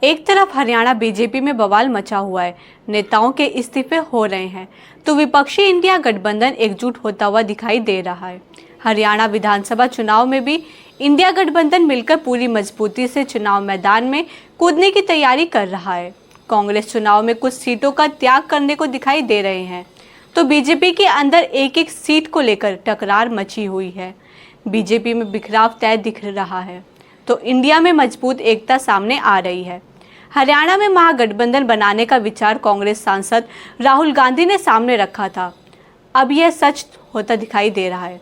एक तरफ हरियाणा बीजेपी में बवाल मचा हुआ है, नेताओं के इस्तीफे हो रहे हैं, तो विपक्षी इंडिया गठबंधन एकजुट होता हुआ दिखाई दे रहा है। हरियाणा विधानसभा चुनाव में भी इंडिया गठबंधन मिलकर पूरी मजबूती से चुनाव मैदान में कूदने की तैयारी कर रहा है। कांग्रेस चुनाव में कुछ सीटों का त्याग करने को दिखाई दे रहे हैं, तो बीजेपी के अंदर एक एक सीट को लेकर टकरार मची हुई है। बीजेपी में बिखराव तय दिख रहा है, तो इंडिया में मजबूत एकता सामने आ रही है। हरियाणा में महागठबंधन बनाने का विचार कांग्रेस सांसद राहुल गांधी ने सामने रखा था। अब यह सच होता दिखाई दे रहा है।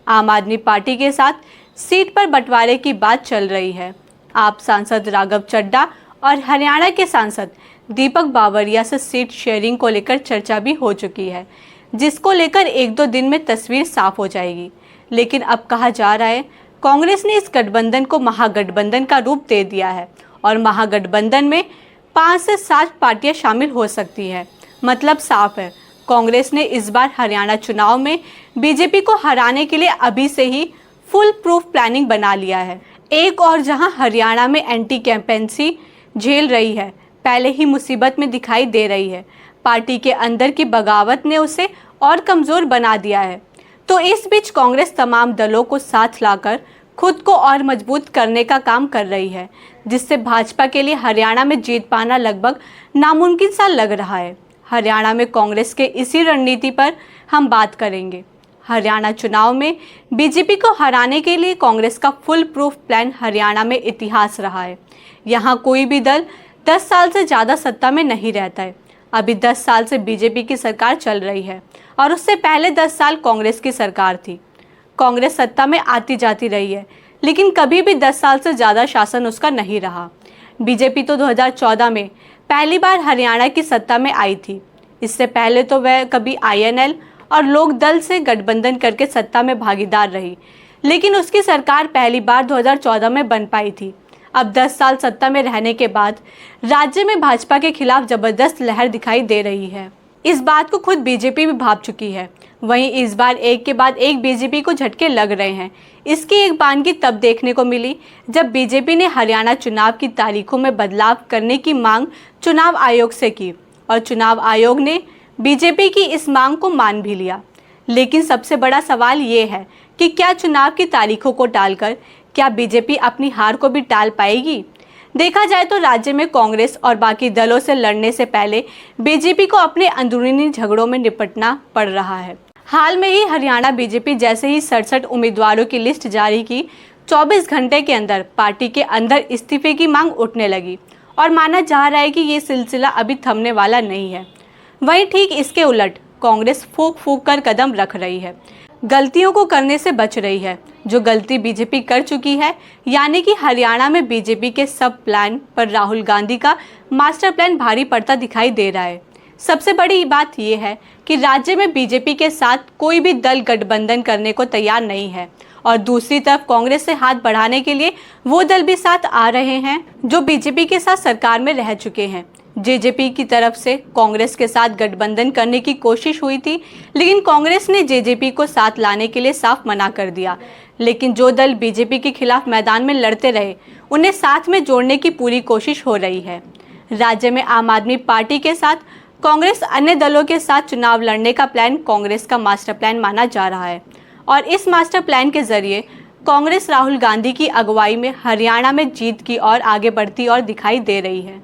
आम आदमी पार्टी के साथ सीट पर बंटवारे की बात चल रही है। आप सांसद राघव चड्ढा और हरियाणा के सांसद दीपक बावरिया से सीट शेयरिंग को लेकर चर्चा भी हो चुकी है, जिसको लेकर एक दो दिन में तस्वीर साफ हो जाएगी। लेकिन अब कहा जा रहा है कांग्रेस ने इस गठबंधन को महागठबंधन का रूप दे दिया है और महागठबंधन में 5 से 7 पार्टियां शामिल हो सकती हैं। मतलब साफ है, कांग्रेस ने इस बार हरियाणा चुनाव में बीजेपी को हराने के लिए अभी से ही फुल प्रूफ प्लानिंग बना लिया है। एक और जहां हरियाणा में एंटी कैंपेंसी झेल रही है, पहले ही मुसीबत में दिखाई दे रही है। पार्टी के अंदर की बगावत ने उसे और कमज़ोर बना दिया है। तो इस बीच कांग्रेस तमाम दलों को साथ लाकर खुद को और मजबूत करने का काम कर रही है, जिससे भाजपा के लिए हरियाणा में जीत पाना लगभग नामुमकिन सा लग रहा है। हरियाणा में कांग्रेस के इसी रणनीति पर हम बात करेंगे। हरियाणा चुनाव में बीजेपी को हराने के लिए कांग्रेस का फुल प्रूफ प्लान हरियाणा में इतिहास रहा है। यहाँ कोई भी दल 10 साल से ज़्यादा सत्ता में नहीं रहता है। अभी 10 साल से बीजेपी की सरकार चल रही है और उससे पहले 10 साल कांग्रेस की सरकार थी। कांग्रेस सत्ता में आती जाती रही है, लेकिन कभी भी 10 साल से ज़्यादा शासन उसका नहीं रहा। बीजेपी तो 2014 में पहली बार हरियाणा की सत्ता में आई थी। इससे पहले तो वह कभी INL और लोक दल से गठबंधन करके सत्ता में भागीदार रही, लेकिन उसकी सरकार पहली बार 2014 में बन पाई थी। अब 10 साल सत्ता में रहने के बाद राज्य में भाजपा के खिलाफ जबरदस्त लहर दिखाई दे रही है। इस बात को खुद बीजेपी भी भाप चुकी है। वहीं इस बार एक के बाद एक बीजेपी को झटके लग रहे हैं। इसकी एक बानगी तब देखने को मिली जब बीजेपी ने हरियाणा चुनाव की तारीखों में बदलाव करने की मांग चुनाव आयोग से की और चुनाव आयोग ने बीजेपी की इस मांग को मान भी लिया। लेकिन सबसे बड़ा सवाल ये है कि क्या चुनाव की तारीखों को टालकर क्या बीजेपी अपनी हार को भी टाल पाएगी? देखा जाए तो राज्य में कांग्रेस और बाकी दलों से लड़ने से पहले बीजेपी को अपने अंदरूनी झगड़ों में निपटना पड़ रहा है। हाल में ही हरियाणा बीजेपी जैसे ही 67 उम्मीदवारों की लिस्ट जारी की, 24 घंटे के अंदर पार्टी के अंदर इस्तीफे की मांग उठने लगी और माना जा रहा है कि ये सिलसिला अभी थमने वाला नहीं है। वहीं ठीक इसके उलट कांग्रेस फूंक फूंक कर कदम रख रही है, गलतियों को करने से बच रही है। जो गलती बीजेपी कर चुकी है, यानी कि हरियाणा में बीजेपी के सब प्लान पर राहुल गांधी का मास्टर प्लान भारी पड़ता दिखाई दे रहा है। सबसे बड़ी बात यह है कि राज्य में बीजेपी के साथ कोई भी दल गठबंधन करने को तैयार नहीं है और दूसरी तरफ कांग्रेस से हाथ बढ़ाने के लिए वो दल भी साथ आ रहे हैं जो बीजेपी के साथ सरकार में रह चुके हैं। जेजेपी की तरफ से कांग्रेस के साथ गठबंधन करने की कोशिश हुई थी, लेकिन कांग्रेस ने जेजेपी को साथ लाने के लिए साफ मना कर दिया। लेकिन जो दल बीजेपी के खिलाफ मैदान में लड़ते रहे, उन्हें साथ में जोड़ने की पूरी कोशिश हो रही है। राज्य में आम आदमी पार्टी के साथ कांग्रेस अन्य दलों के साथ चुनाव लड़ने का प्लान कांग्रेस का मास्टर प्लान माना जा रहा है और इस मास्टर प्लान के जरिए कांग्रेस राहुल गांधी की अगुवाई में हरियाणा में जीत की ओर आगे बढ़ती और दिखाई दे रही है।